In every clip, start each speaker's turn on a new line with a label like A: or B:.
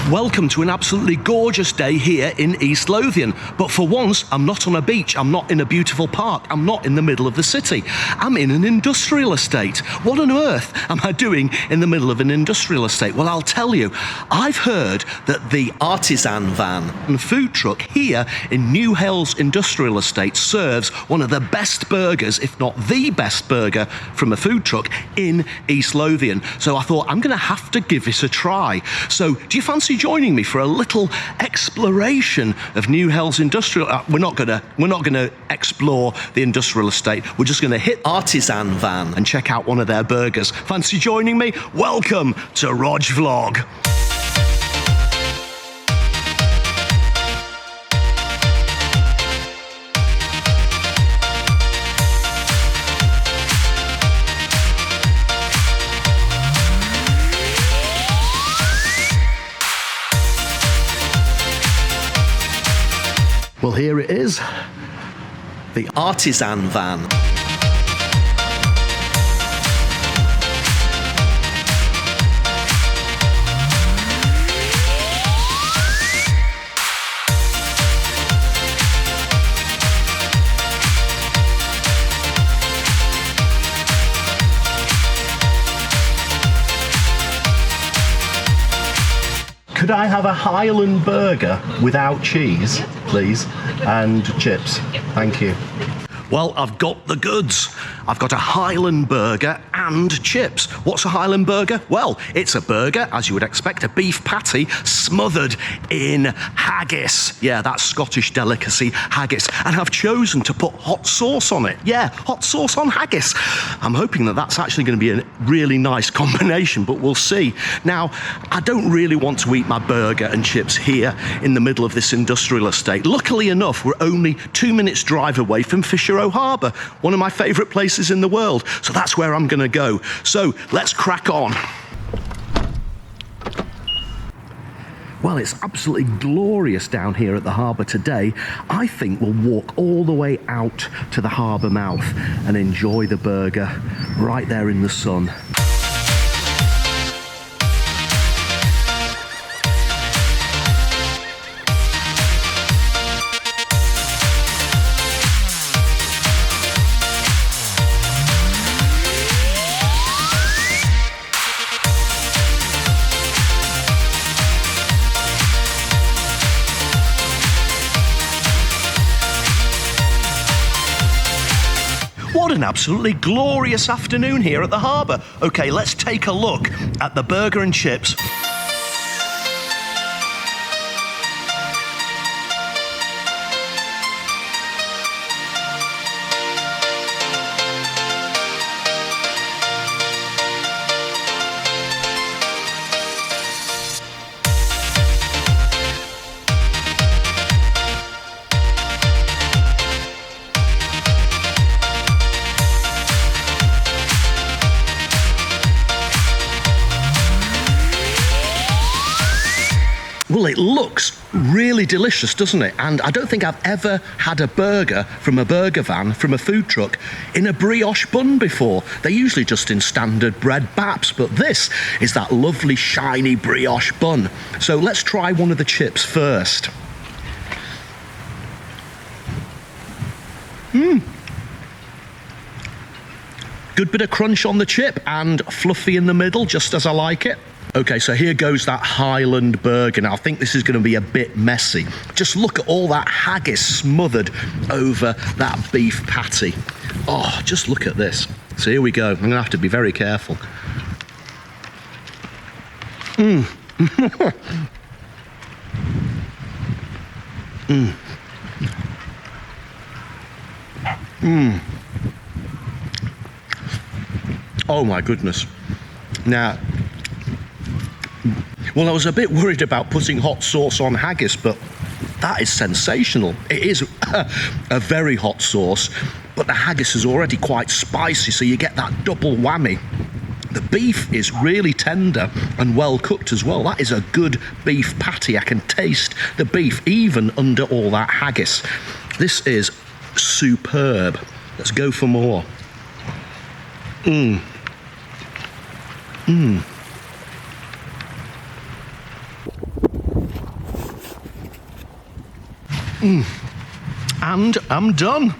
A: Welcome to an absolutely gorgeous day here in East Lothian. But for once, I'm not on a beach, I'm not in a beautiful park, I'm not in the middle of the city. I'm in an industrial estate. What on earth am I doing in the middle of an industrial estate? Well, I'll tell you. I've heard that the Artisan Van and food truck here in New Hales Industrial Estate serves one of the best burgers, if not the best burger, from a food truck in East Lothian. So I thought, I'm going to have to give this a try. So do you fancy joining me for a little exploration of New Hales Industrial? We're not gonna explore the industrial estate. We're just gonna hit Artisan Van and check out one of their burgers. Fancy joining me? Welcome to Rog Vlog. Well, here it is, the Artisan Van. Could I have a Highland burger without cheese, please, and chips? Thank you. Well, I've got the goods. I've got a Highland burger and chips. What's a Highland burger? Well, it's a burger, as you would expect, a beef patty smothered in haggis. Yeah, that's Scottish delicacy, haggis. And I've chosen to put hot sauce on it. Yeah, hot sauce on haggis. I'm hoping that that's actually going to be a really nice combination, but we'll see. Now, I don't really want to eat my burger and chips here in the middle of this industrial estate. Luckily enough, we're only 2 minutes drive away from Fisher Row Harbour, one of my favourite places in the world. So that's where I'm going to go. So let's crack on. Well, it's absolutely glorious down here at the harbour today. I think we'll walk all the way out to the harbour mouth and enjoy the burger right there in the sun. What an absolutely glorious afternoon here at the harbour. Okay, let's take a look at the burger and chips. Well, it looks really delicious, doesn't it? And I don't think I've ever had a burger from a burger van, from a food truck, in a brioche bun before. They're usually just in standard bread baps, but this is that lovely shiny brioche bun. So let's try one of the chips first. Good bit of crunch on the chip and fluffy in the middle, just as I like it. Okay, so here goes that Highland burger. Now, I think this is going to be a bit messy. Just look at all that haggis smothered over that beef patty. Oh, just look at this. So here we go. I'm going to have to be very careful. Oh my goodness. Now, well, I was a bit worried about putting hot sauce on haggis, but that is sensational. It is a very hot sauce, but the haggis is already quite spicy, so you get that double whammy. The beef is really tender and well cooked as well. That is a good beef patty. I can taste the beef even under all that haggis. This is superb. Let's go for more. And I'm done.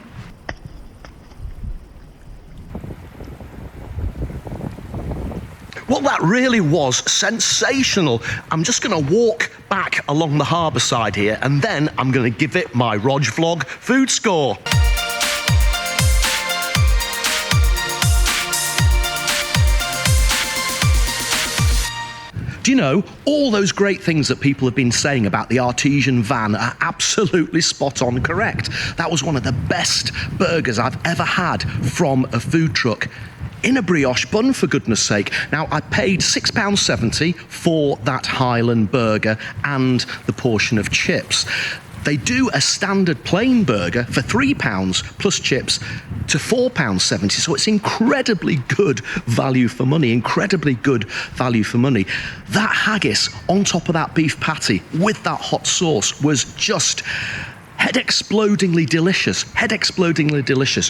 A: Well, that really was sensational. I'm just going to walk back along the harbour side here, and then I'm going to give it my Rog Vlog food score. Do you know, all those great things that people have been saying about the Artesian van are absolutely spot on correct. That was one of the best burgers I've ever had from a food truck. In a brioche bun, for goodness sake. Now, I paid £6.70 for that Highland burger and the portion of chips. They do a standard plain burger for £3 plus chips to £4.70, so it's incredibly good value for money, That haggis on top of that beef patty with that hot sauce was just head-explodingly delicious.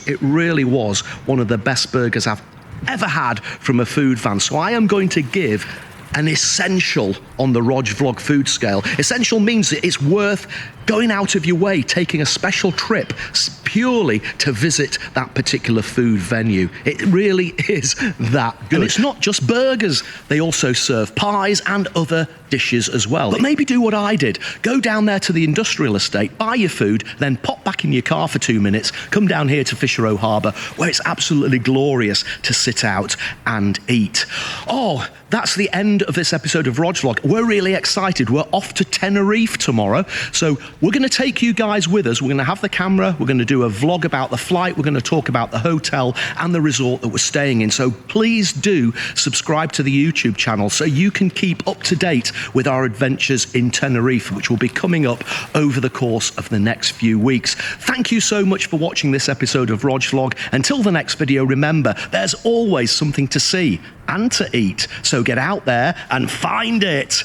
A: It really was one of the best burgers I've ever had from a food van. So I am going to give an essential on the Rog Vlog food scale. Essential means that it's worth going out of your way, taking a special trip purely to visit that particular food venue. It really is that good. And it's not just burgers. They also serve pies and other dishes as well. But maybe do what I did. Go down there to the industrial estate, buy your food, then pop back in your car for 2 minutes, come down here to Fisher Row Harbour, where it's absolutely glorious to sit out and eat. Oh, that's the end of this episode of Rog Vlog. We're really excited. We're off to Tenerife tomorrow. So we're going to take you guys with us. We're going to have the camera. We're going to do a vlog about the flight. We're going to talk about the hotel and the resort that we're staying in. So please do subscribe to the YouTube channel so you can keep up to date with our adventures in Tenerife, which will be coming up over the course of the next few weeks. Thank you so much for watching this episode of Rog Vlog. Until the next video, remember, there's always something to see and to eat. So get out there and find it.